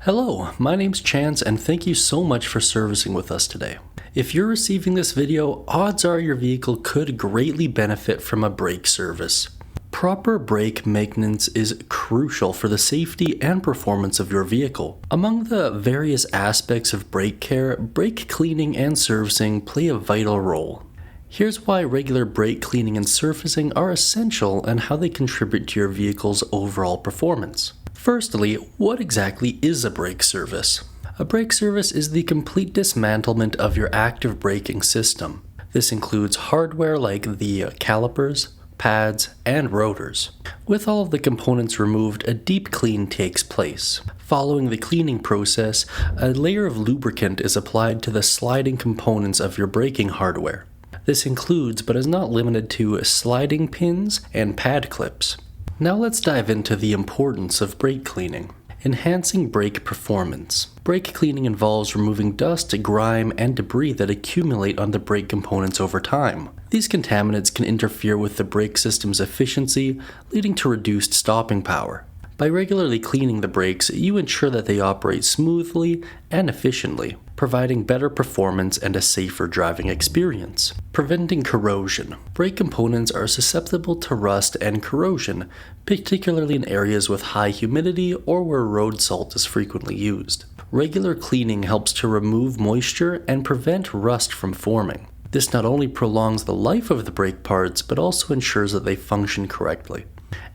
Hello, my name's Chance and thank you so much for servicing with us today. If you're receiving this video, odds are your vehicle could greatly benefit from a brake service. Proper brake maintenance is crucial for the safety and performance of your vehicle. Among the various aspects of brake care, brake cleaning and servicing play a vital role. Here's why regular brake cleaning and surfacing are essential and how they contribute to your vehicle's overall performance. Firstly, what exactly is a brake service? A brake service is the complete dismantlement of your active braking system. This includes hardware like the calipers, pads, and rotors. With all of the components removed, a deep clean takes place. Following the cleaning process, a layer of lubricant is applied to the sliding components of your braking hardware. This includes, but is not limited to, sliding pins and pad clips. Now let's dive into the importance of brake cleaning. Enhancing brake performance. Brake cleaning involves removing dust, grime, and debris that accumulate on the brake components over time. These contaminants can interfere with the brake system's efficiency, leading to reduced stopping power. By regularly cleaning the brakes, you ensure that they operate smoothly and efficiently, providing better performance and a safer driving experience. Preventing corrosion. Brake components are susceptible to rust and corrosion, particularly in areas with high humidity or where road salt is frequently used. Regular cleaning helps to remove moisture and prevent rust from forming. This not only prolongs the life of the brake parts, but also ensures that they function correctly.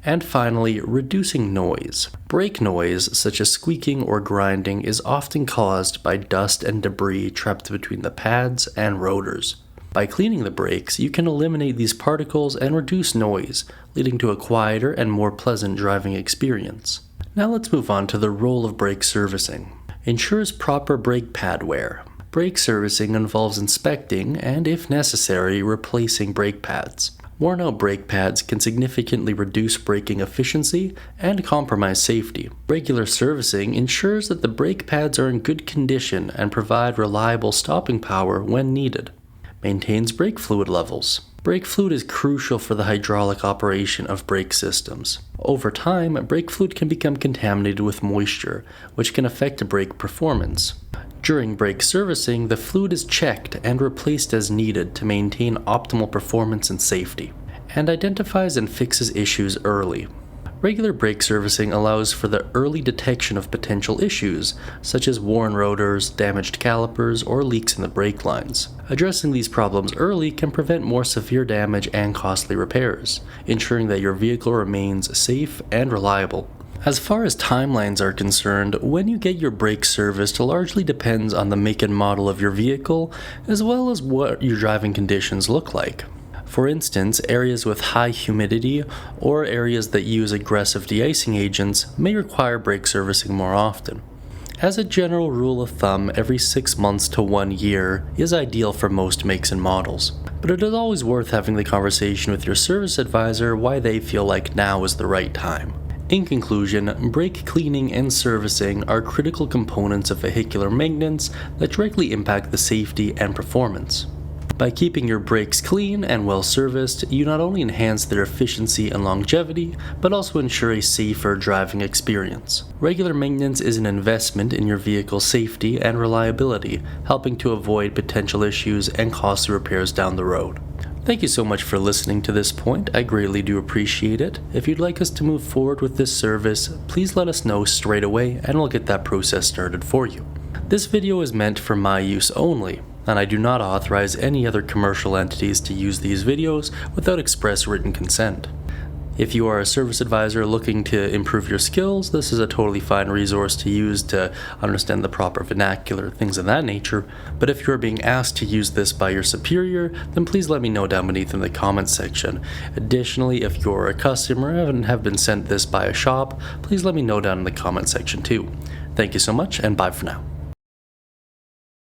And finally, reducing noise. Brake noise, such as squeaking or grinding, is often caused by dust and debris trapped between the pads and rotors. By cleaning the brakes, you can eliminate these particles and reduce noise, leading to a quieter and more pleasant driving experience. Now let's move on to the role of brake servicing. Ensures proper brake pad wear. Brake servicing involves inspecting and, if necessary, replacing brake pads. Worn out brake pads can significantly reduce braking efficiency and compromise safety. Regular servicing ensures that the brake pads are in good condition and provide reliable stopping power when needed. Maintains brake fluid levels. Brake fluid is crucial for the hydraulic operation of brake systems. Over time, brake fluid can become contaminated with moisture, which can affect brake performance. During brake servicing, the fluid is checked and replaced as needed to maintain optimal performance and safety, and identifies and fixes issues early. Regular brake servicing allows for the early detection of potential issues, such as worn rotors, damaged calipers, or leaks in the brake lines. Addressing these problems early can prevent more severe damage and costly repairs, ensuring that your vehicle remains safe and reliable. As far as timelines are concerned, when you get your brakes serviced largely depends on the make and model of your vehicle, as well as what your driving conditions look like. For instance, areas with high humidity or areas that use aggressive de-icing agents may require brake servicing more often. As a general rule of thumb, every 6 months to 1 year is ideal for most makes and models, but it is always worth having the conversation with your service advisor why they feel like now is the right time. In conclusion, brake cleaning and servicing are critical components of vehicular maintenance that directly impact the safety and performance. By keeping your brakes clean and well serviced, you not only enhance their efficiency and longevity, but also ensure a safer driving experience. Regular maintenance is an investment in your vehicle's safety and reliability, helping to avoid potential issues and costly repairs down the road. Thank you so much for listening to this point. I greatly do appreciate it. If you'd like us to move forward with this service, please let us know straight away and we'll get that process started for you. This video is meant for my use only, and I do not authorize any other commercial entities to use these videos without express written consent. If you are a service advisor looking to improve your skills, this is a totally fine resource to use to understand the proper vernacular, things of that nature. But if you are being asked to use this by your superior, then please let me know down beneath in the comments section. Additionally, if you're a customer and have been sent this by a shop, please let me know down in the comment section too. Thank you so much, and bye for now.